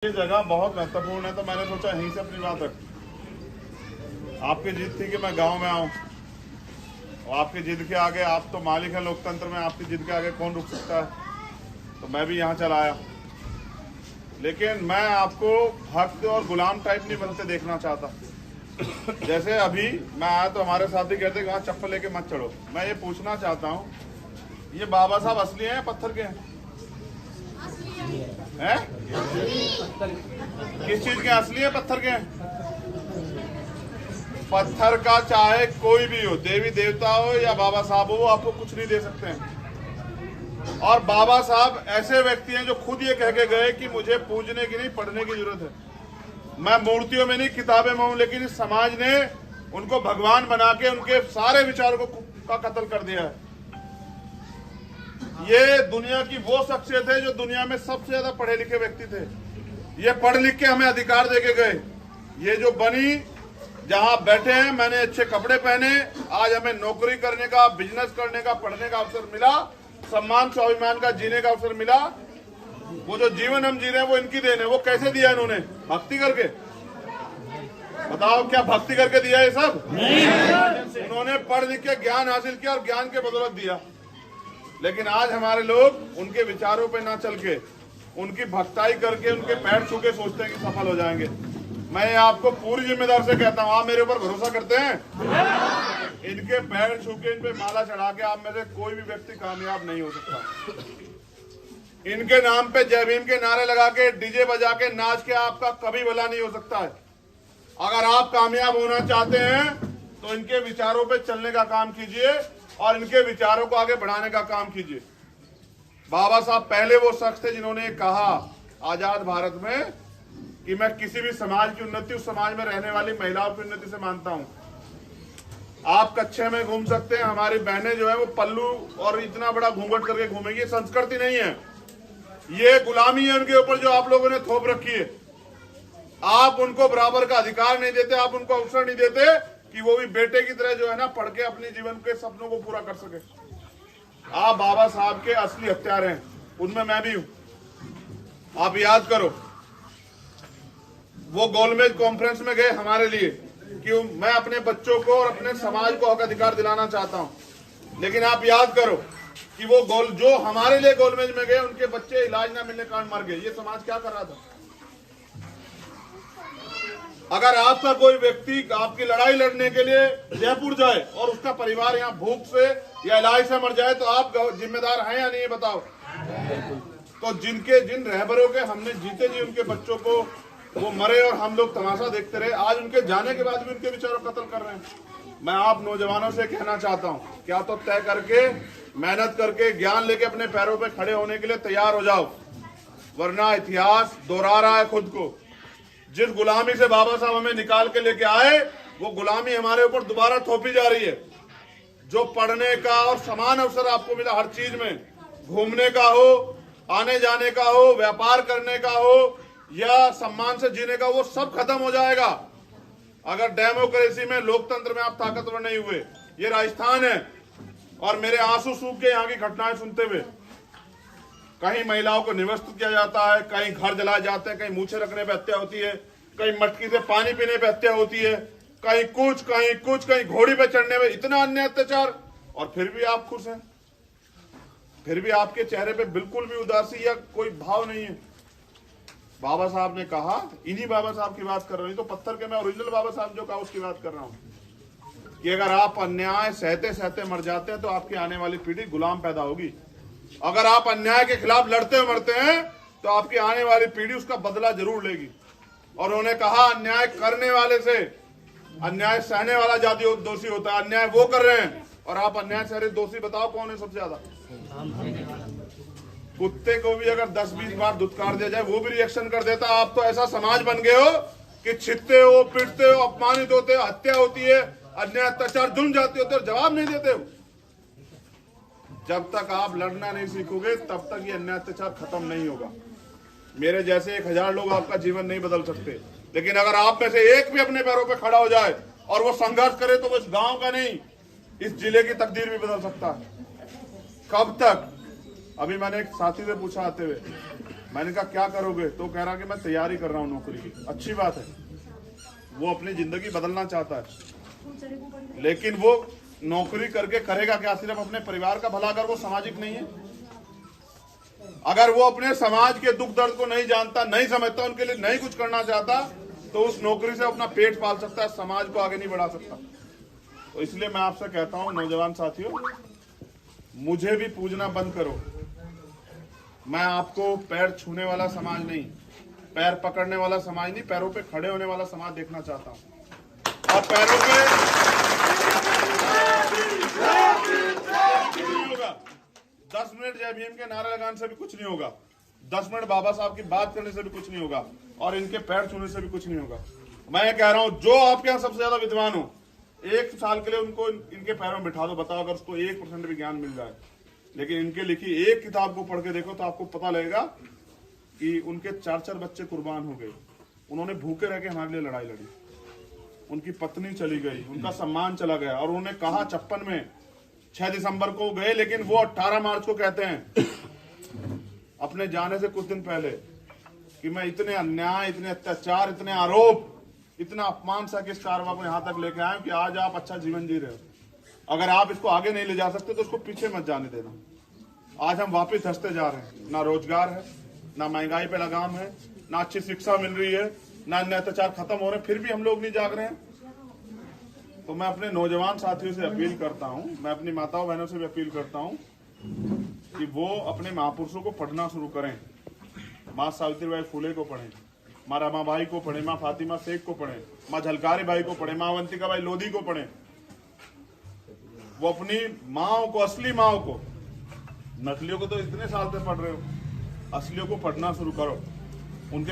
ये जगह बहुत महत्वपूर्ण है, तो मैंने सोचा यहीं से अपनी बात रख। आपकी जिद थी कि मैं गांव में आऊं, और आपकी जिद के आगे, आप तो मालिक है लोकतंत्र में, आपकी जिद के आगे कौन रुक सकता है। तो मैं भी यहाँ चला आया, लेकिन मैं आपको भक्त और गुलाम टाइप नहीं बनते देखना चाहता। जैसे अभी मैं आया तो हमारे साथी कहते वहाँ चप्पल लेके मत चढ़ो। मैं ये पूछना चाहता हूँ, ये बाबा साहब असली हैं या पत्थर के हैं? हैं? किस चीज के असली है, पत्थर के हैं? पत्थर का चाहे कोई भी हो, देवी देवता हो या बाबा साहब हो, वो आपको कुछ नहीं दे सकते हैं। और बाबा साहब ऐसे व्यक्ति हैं जो खुद ये कह के गए कि मुझे पूजने की नहीं, पढ़ने की जरूरत है। मैं मूर्तियों में नहीं, किताबें में हूं, लेकिन इस समाज ने उनको भगवान बना के उनके सारे विचारों का कत्ल कर दिया है। ये दुनिया की वो शख्सियत है जो दुनिया में सबसे ज्यादा पढ़े लिखे व्यक्ति थे। ये पढ़ लिख के हमें अधिकार देके गए। ये जो बनी, जहां बैठे हैं, मैंने अच्छे कपड़े पहने, आज हमें नौकरी करने का, बिजनेस करने का, पढ़ने का अवसर मिला, सम्मान स्वाभिमान का जीने का अवसर मिला। वो जो जीवन हम जी रहे हैं वो इनकी देन है। वो कैसे दिया इन्होंने? भक्ति करके। बताओ, क्या भक्ति करके दिया ये सब? नहीं। उन्होंने पढ़ लिख के ज्ञान हासिल किया और ज्ञान के बदौलत दिया। लेकिन आज हमारे लोग उनके विचारों पे ना चल के, उनकी भक्ताई करके, उनके पैर छू के सोचते हैं कि सफल हो जाएंगे। मैं आपको पूरी जिम्मेदारी से कहता हूँ, आप मेरे ऊपर भरोसा करते हैं? इनके पैर छू के, इन पे माला चढ़ा के आप में से कोई भी व्यक्ति कामयाब नहीं हो सकता। इनके नाम पे जय भीम के नारे लगा के, डीजे बजा के, नाच के आपका कभी भला नहीं हो सकता है। अगर आप कामयाब होना चाहते हैं तो इनके विचारों पे चलने का काम कीजिए और इनके विचारों को आगे बढ़ाने का काम कीजिए। बाबा साहब पहले वो शख्स थे जिन्होंने कहा आजाद भारत में कि मैं किसी भी समाज की उन्नति उस समाज में रहने वाली महिलाओं की उन्नति से मानता हूं। आप कच्छे में घूम सकते हैं, हमारी बहनें जो है वो पल्लू और इतना बड़ा घूंघट करके घूमेंगी। संस्कृति नहीं है, ये गुलामी है उनके ऊपर जो आप लोगों ने थोप रखी है। आप उनको बराबर का अधिकार नहीं देते, आप उनको अवसर नहीं देते कि वो भी बेटे की तरह जो है ना पढ़ के अपने जीवन के सपनों को पूरा कर सके। आप बाबा साहब के असली हत्यारे हैं, उनमें मैं भी हूं। आप याद करो, वो गोलमेज कॉन्फ्रेंस में गए हमारे लिए कि मैं अपने बच्चों को और अपने समाज को हक अधिकार दिलाना चाहता हूं। लेकिन आप याद करो कि वो जो हमारे लिए गोलमेज में गए, उनके बच्चे इलाज ना मिलने कारण मर गए। ये समाज क्या कर रहा था? अगर आपका कोई व्यक्ति आपकी लड़ाई लड़ने के लिए जयपुर जाए और उसका परिवार यहाँ भूख से या इलाज से मर जाए, तो आप जिम्मेदार हैं या नहीं, बताओ? तो जिन रहबरों के हमने जीते जी उनके बच्चों को वो मरे और हम लोग तमाशा देखते रहे, आज उनके जाने के बाद भी उनके विचारों कत्ल कर रहे हैं। मैं आप नौजवानों से कहना चाहता हूँ, क्या तो तय करके, मेहनत करके, ज्ञान लेके अपने पैरों पे खड़े होने के लिए तैयार हो जाओ, वरना इतिहास दोहरा रहा है खुद को। जिस गुलामी से बाबा साहब हमें निकाल के लेके आए, वो गुलामी हमारे ऊपर दोबारा थोपी जा रही है। जो पढ़ने का और समान अवसर आपको मिला हर चीज में, घूमने का हो, आने जाने का हो, व्यापार करने का हो या सम्मान से जीने का, वो सब खत्म हो जाएगा अगर डेमोक्रेसी में, लोकतंत्र में आप ताकतवर नहीं हुए। ये राजस्थान है और मेरे आंसू सूख के यहाँ की घटनाएं सुनते हुए, कहीं महिलाओं को निवस्त्र किया जाता है, कहीं घर जलाए जाते हैं, कहीं मूछे रखने पे हत्या होती है, कहीं मटकी से पानी पीने पे हत्या होती है, कहीं कुछ, कहीं घोड़ी पे चढ़ने में, इतना अन्य अत्याचार, और फिर भी आप खुश हैं। फिर भी आपके चेहरे पे बिल्कुल भी उदासी या कोई भाव नहीं है। बाबा साहब ने कहा, इन्हीं बाबा साहब की बात कर रहा हूं, तो पत्थर के मैं ओरिजिनल बाबा साहब जो कहा उसकी बात कर रहा हूं कि अगर आप अन्याय सहते सहते मर जाते हैं तो आपकी आने वाली पीढ़ी गुलाम पैदा होगी। अगर आप अन्याय के खिलाफ लड़ते मरते हैं तो आपकी आने वाली पीढ़ी उसका बदला जरूर लेगी। और उन्होंने कहा, अन्याय करने वाले से अन्याय सहने वाला ज्यादा दोषी होता है। अन्याय वो कर रहे हैं और आप अन्याय सह रहे, दोषी बताओ कौन है सबसे ज्यादा? कुत्ते को भी अगर 10-20 बार धुतकार दिया जाए वो भी रिएक्शन कर देता। आप तो ऐसा समाज बन गए हो कि छिदते हो, पिटते हो, अपमानित होते हो, हत्या होती है, अन्याय अत्याचार जुर्म जाते होते और जवाब नहीं देते हो। जब तक आप लड़ना नहीं सीखोगे तब तक ये अन्याय अत्याचार खत्म नहीं होगा। मेरे जैसे 1000 लोग आपका जीवन नहीं बदल सकते, लेकिन अगर आप में से एक भी अपने पैरों पे खड़ा हो जाए और वो संघर्ष करे तो वो इस गांव का नहीं, इस जिले की तकदीर भी बदल सकता है। कब तक? अभी मैंने एक साथी से पूछा आते हुए मैंने कहा क्या करोगे? तो कह रहा कि मैं तैयारी कर रहा हूँ नौकरी की। अच्छी बात है, वो अपनी जिंदगी बदलना चाहता है, लेकिन वो नौकरी करके करेगा क्या? सिर्फ अपने परिवार का भला। अगर वो सामाजिक नहीं है, अगर वो अपने समाज के दुख दर्द को नहीं जानता, नहीं समझता, उनके लिए नहीं कुछ करना चाहता, तो उस नौकरी से अपना पेट पाल सकता है, समाज को आगे नहीं बढ़ा सकता। तो इसलिए मैं आपसे कहता हूं नौजवान साथियों, मुझे भी पूजना बंद करो। मैं आपको पैर छूने वाला समाज नहीं, पैर पकड़ने वाला समाज नहीं, पैरों पे खड़े होने वाला समाज देखना चाहता हूं। और पैरों पे नहीं होगा, 10 मिनट जय भीम के नारा लगाने से भी कुछ नहीं होगा, 10 मिनट बाबा साहब की बात करने से भी कुछ नहीं होगा, और इनके पैर छूने से भी कुछ नहीं होगा। मैं ये कह रहा हूं, जो आपके यहाँ सबसे ज्यादा विद्वान हो, 1 साल के लिए उनको इनके पैरों में बिठा दो। बताओ अगर उसको 1% भी ज्ञान मिल जाए, लेकिन इनके लिखी एक किताब को पढ़ के देखो तो आपको पता लगेगा कि उनके 4-4 बच्चे कुर्बान हो गए। उन्होंने भूखे रह के हमारे लिए लड़ाई लड़ी, उनकी पत्नी चली गई, उनका सम्मान चला गया, और उन्होंने कहा 56 में 6 दिसंबर को गए, लेकिन वो 18 मार्च को कहते हैं अपने जाने से कुछ दिन पहले कि मैं इतने अन्याय, इतने अत्याचार, इतने आरोप, इतना अपमान सा कि इस कारवा को यहां तक लेके आए कि आज आप अच्छा जीवन जी रहे हो। अगर आप इसको आगे नहीं ले जा सकते तो उसको पीछे मत जाने देना। आज हम वापस धंसते जा रहे हैं, ना रोजगार है, ना महंगाई पे लगाम है, ना अच्छी शिक्षा मिल रही है, ना अन्य अत्याचार खत्म हो रहे हैं, फिर भी हम लोग नहीं जाग रहे हैं। तो मैं अपने नौजवान साथियों से अपील करता हूं, मैं अपनी माताओं बहनों से भी अपील करता हूं कि वो अपने महापुरुषों को पढ़ना शुरू करें। माँ सावित्रीबाई फुले को पढ़ें, माँ रमाबाई को पढ़ें, माँ फातिमा शेख को पढ़ें, माँ झलकारी बाई को पढ़ें, माँ अवंतिका बाई लोधी को पढ़ें। वो अपनी माओ को, असली माओ को, नकलियों को तो इतने साल से पढ़ रहे हो, असलियों को पढ़ना शुरू करो। उनके